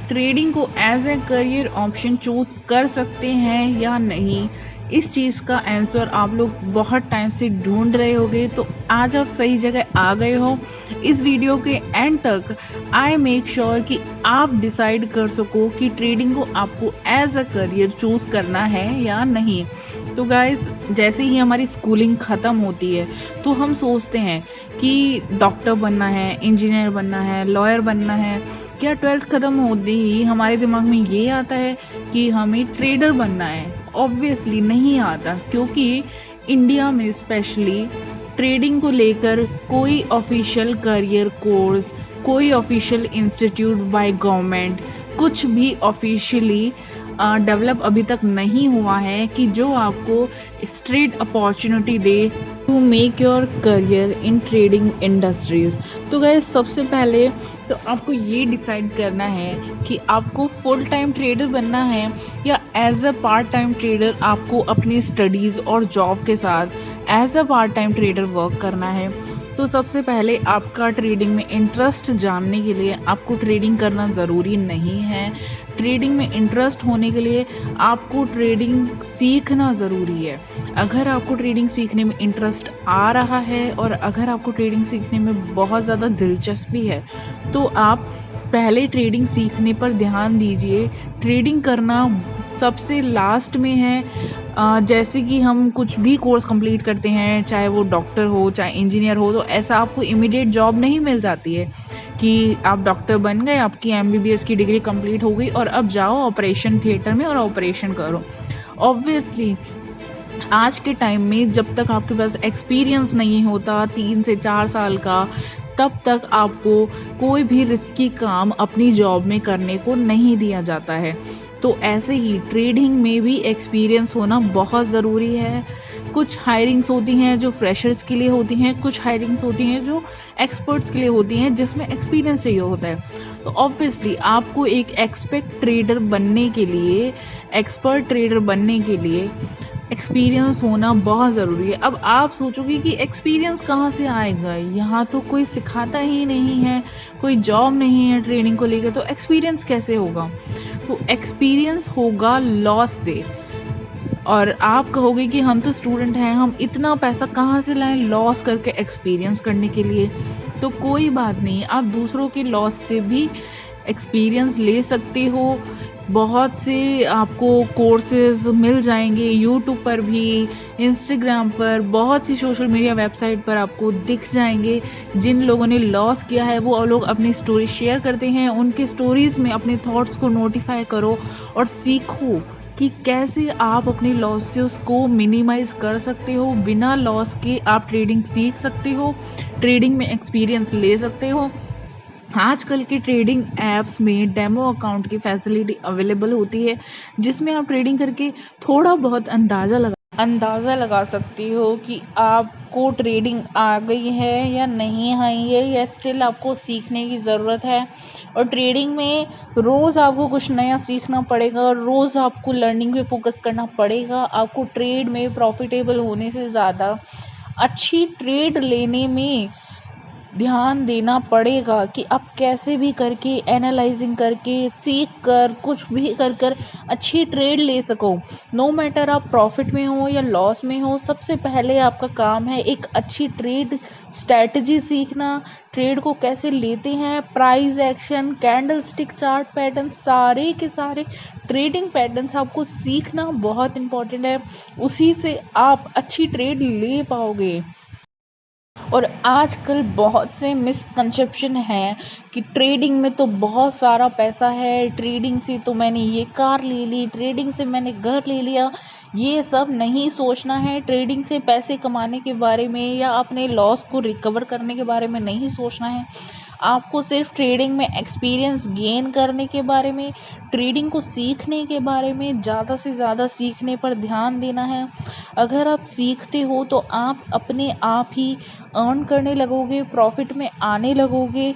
Trading को as a career option choose कर सकते हैं या नहीं, इस चीज़ का आंसर आप लोग बहुत टाइम से ढूंढ रहे होगे, तो आज आप सही जगह आ गए हो। इस वीडियो के एंड तक आई मेक श्योर कि आप डिसाइड कर सको कि ट्रेडिंग को आपको एज अ करियर चूज करना है या नहीं। तो गाइस, जैसे ही हमारी स्कूलिंग ख़त्म होती है तो हम सोचते हैं कि डॉक्टर बनना है, इंजीनियर बनना है, लॉयर बनना है। क्या 12th ख़त्म होते ही हमारे दिमाग में ये आता है कि हमें ट्रेडर बनना है? ऑब्वियसली नहीं आता, क्योंकि इंडिया में स्पेशली ट्रेडिंग को लेकर कोई ऑफिशियल करियर कोर्स, कोई ऑफिशियल इंस्टीट्यूट बाय गवर्नमेंट, कुछ भी ऑफिशियली डेवलप अभी तक नहीं हुआ है कि जो आपको स्ट्रेट अपॉर्चुनिटी दे to make your career in trading industries. तो गाइस, सबसे पहले तो आपको ये डिसाइड करना है कि आपको फुल टाइम ट्रेडर बनना है या as a part time trader आपको अपनी स्टडीज़ और जॉब के साथ as a part time trader work करना है। तो सबसे पहले आपका ट्रेडिंग में इंटरेस्ट जानने के लिए आपको ट्रेडिंग करना ज़रूरी नहीं है। ट्रेडिंग में इंटरेस्ट होने के लिए आपको ट्रेडिंग सीखना ज़रूरी है। अगर आपको ट्रेडिंग सीखने में इंटरेस्ट आ रहा है और अगर आपको ट्रेडिंग सीखने में बहुत ज़्यादा दिलचस्पी है, तो आप पहले ट्रेडिंग सीखने पर ध्यान दीजिए। ट्रेडिंग करना सबसे लास्ट में है। जैसे कि हम कुछ भी कोर्स कंप्लीट करते हैं, चाहे वो डॉक्टर हो चाहे इंजीनियर हो, तो ऐसा आपको इमीडिएट जॉब नहीं मिल जाती है कि आप डॉक्टर बन गए, आपकी एमबीबीएस की डिग्री कंप्लीट हो गई और अब जाओ ऑपरेशन थिएटर में और ऑपरेशन करो। ऑब्वियसली आज के टाइम में जब तक आपके पास एक्सपीरियंस नहीं होता 3 से 4 साल का, तब तक आपको कोई भी रिस्की काम अपनी जॉब में करने को नहीं दिया जाता है। तो ऐसे ही ट्रेडिंग में भी एक्सपीरियंस होना बहुत ज़रूरी है। कुछ हायरिंग्स होती हैं जो फ्रेशर्स के लिए होती हैं, कुछ हायरिंग्स होती हैं जो एक्सपर्ट्स के लिए होती हैं जिसमें एक्सपीरियंस चाहिए होता है। तो ऑब्वियसली आपको एक एक्सपर्ट ट्रेडर बनने के लिए एक्सपीरियंस होना बहुत ज़रूरी है। अब आप सोचोगे कि एक्सपीरियंस कहाँ से आएगा, यहाँ तो कोई सिखाता ही नहीं है, कोई जॉब नहीं है ट्रेनिंग को लेकर, तो एक्सपीरियंस कैसे होगा? तो एक्सपीरियंस होगा लॉस से। और आप कहोगे कि हम तो स्टूडेंट हैं, हम इतना पैसा कहाँ से लाएं लॉस करके एक्सपीरियंस करने के लिए? तो कोई बात नहीं, आप दूसरों के लॉस से भी एक्सपीरियंस ले सकते हो। बहुत से आपको कोर्सेज मिल जाएंगे यूट्यूब पर भी, इंस्टाग्राम पर, बहुत सी सोशल मीडिया वेबसाइट पर आपको दिख जाएंगे। जिन लोगों ने लॉस किया है वो लोग अपनी स्टोरी शेयर करते हैं। उनके स्टोरीज़ में अपने थॉट्स को नोटिफाई करो और सीखो कि कैसे आप अपने लॉस से उसको मिनिमाइज़ कर सकते हो। बिना लॉस के आप ट्रेडिंग सीख सकते हो, ट्रेडिंग में एक्सपीरियंस ले सकते हो। आजकल के ट्रेडिंग ऐप्स में डेमो अकाउंट की फैसिलिटी अवेलेबल होती है, जिसमें आप ट्रेडिंग करके थोड़ा बहुत अंदाज़ा लगा सकते हो कि आपको ट्रेडिंग आ गई है या नहीं आई है, या स्टिल आपको सीखने की ज़रूरत है। और ट्रेडिंग में रोज़ आपको कुछ नया सीखना पड़ेगा, रोज़ आपको लर्निंग पे फोकस करना पड़ेगा। आपको ट्रेड में प्रॉफिटेबल होने से ज़्यादा अच्छी ट्रेड लेने में ध्यान देना पड़ेगा कि आप कैसे भी करके एनालाइजिंग करके सीख कर कुछ भी कर अच्छी ट्रेड ले सको। नो मैटर आप प्रॉफिट में हो या लॉस में हो, सबसे पहले आपका काम है एक अच्छी ट्रेड स्ट्रैटेजी सीखना। ट्रेड को कैसे लेते हैं, price action, candle stick chart pattern, सारे के सारे ट्रेडिंग पैटर्न्स आपको सीखना बहुत इंपॉर्टेंट है। उसी से आप अच्छी ट्रेड ले पाओगे। और आजकल बहुत से मिसकंसेप्शन हैं कि ट्रेडिंग में तो बहुत सारा पैसा है, ट्रेडिंग से तो मैंने ये कार ले ली, ट्रेडिंग से मैंने घर ले लिया। ये सब नहीं सोचना है। ट्रेडिंग से पैसे कमाने के बारे में या अपने लॉस को रिकवर करने के बारे में नहीं सोचना है। आपको सिर्फ ट्रेडिंग में एक्सपीरियंस गेन करने के बारे में, ट्रेडिंग को सीखने के बारे में, ज़्यादा से ज़्यादा सीखने पर ध्यान देना है। अगर आप सीखते हो तो आप अपने आप ही अर्न करने लगोगे, प्रॉफिट में आने लगोगे।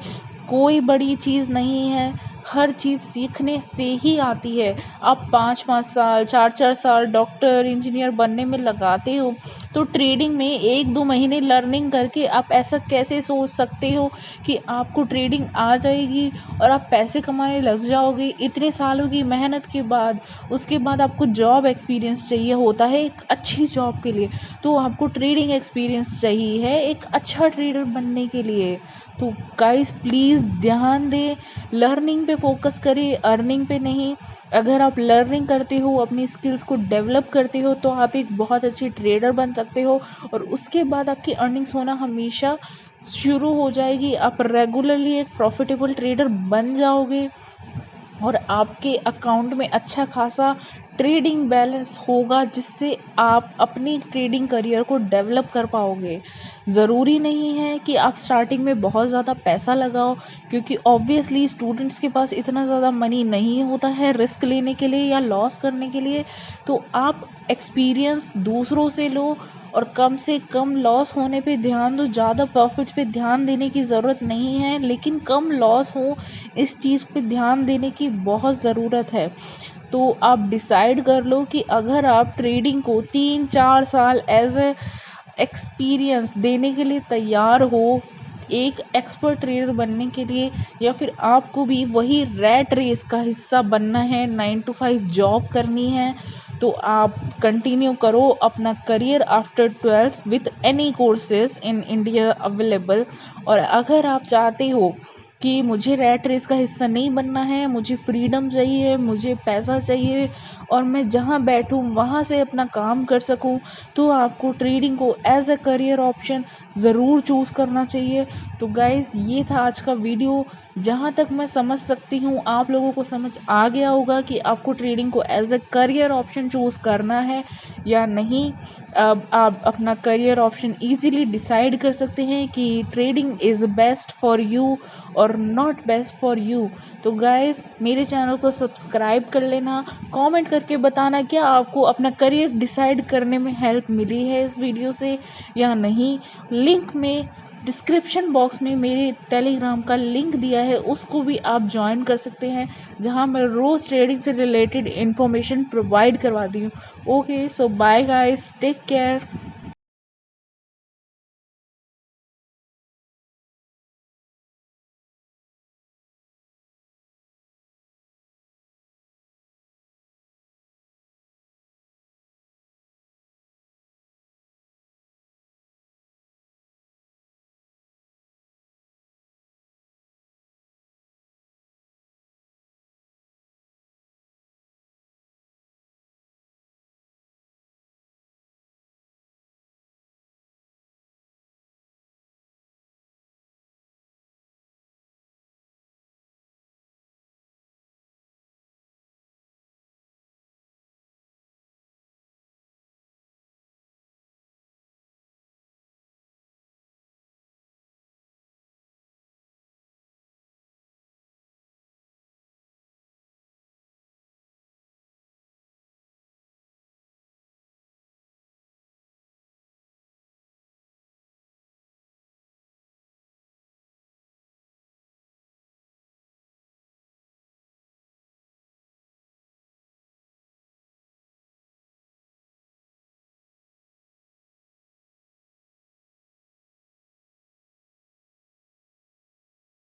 कोई बड़ी चीज़ नहीं है, हर चीज़ सीखने से ही आती है। आप 5-5 साल 4-4 साल डॉक्टर इंजीनियर बनने में लगाते हो तो ट्रेडिंग में 1-2 महीने लर्निंग करके आप ऐसा कैसे सोच सकते हो कि आपको ट्रेडिंग आ जाएगी और आप पैसे कमाने लग जाओगे इतने सालों की मेहनत के बाद। उसके बाद आपको जॉब एक्सपीरियंस चाहिए होता है एक अच्छी जॉब के लिए, तो आपको ट्रेडिंग एक्सपीरियंस चाहिए है एक अच्छा ट्रेडर बनने के लिए। तो गाइस प्लीज़ ध्यान दें, लर्निंग पे फोकस करें, अर्निंग पे नहीं। अगर आप लर्निंग करते हो, अपनी स्किल्स को डेवलप करते हो, तो आप एक बहुत अच्छी ट्रेडर बन सकते हो और उसके बाद आपकी अर्निंग्स होना हमेशा शुरू हो जाएगी। आप रेगुलरली एक प्रॉफिटेबल ट्रेडर बन जाओगे और आपके अकाउंट में अच्छा खासा ट्रेडिंग बैलेंस होगा, जिससे आप अपनी ट्रेडिंग करियर को डेवलप कर पाओगे। ज़रूरी नहीं है कि आप स्टार्टिंग में बहुत ज़्यादा पैसा लगाओ, क्योंकि ऑब्वियसली स्टूडेंट्स के पास इतना ज़्यादा मनी नहीं होता है रिस्क लेने के लिए या लॉस करने के लिए। तो आप एक्सपीरियंस दूसरों से लो और कम से कम लॉस होने पे ध्यान दो। ज़्यादा प्रॉफिट्स पे ध्यान देने की ज़रूरत नहीं है, लेकिन कम लॉस हो इस चीज़ पे ध्यान देने की बहुत ज़रूरत है। तो आप डिसाइड कर लो कि अगर आप ट्रेडिंग को 3-4 साल एज ए एक्सपीरियंस देने के लिए तैयार हो, एक एक्सपर्ट ट्रेडर बनने के लिए, या फिर आपको भी वही रैट रेस का हिस्सा बनना है, 9 to 5 जॉब करनी है, तो आप कंटिन्यू करो अपना career after 12th with any courses in India available. और अगर आप चाहते हो कि मुझे रैट रेस का हिस्सा नहीं बनना है, मुझे फ्रीडम चाहिए, मुझे पैसा चाहिए और मैं जहाँ बैठूँ वहाँ से अपना काम कर सकूँ, तो आपको ट्रेडिंग को एज अ करियर ऑप्शन ज़रूर चूज़ करना चाहिए। तो गाइज़ ये था आज का वीडियो। जहाँ तक मैं समझ सकती हूँ आप लोगों को समझ आ गया होगा कि आपको ट्रेडिंग को as a career option choose करना है या नहीं। अब आप अपना करियर ऑप्शन इजीली डिसाइड कर सकते हैं कि trading is best for you और नॉट बेस्ट फॉर यू। तो गाइस मेरे चैनल को सब्सक्राइब कर लेना, कमेंट करके बताना क्या आपको अपना करियर डिसाइड करने में हेल्प मिली है इस वीडियो से या नहीं। लिंक में डिस्क्रिप्शन बॉक्स में मेरे टेलीग्राम का लिंक दिया है, उसको भी आप ज्वाइन कर सकते हैं, जहां मैं रोज़ ट्रेडिंग से रिलेटेड इन्फॉर्मेशन प्रोवाइड करवाती हूँ। ओके, सो बाय गाइस, टेक केयर।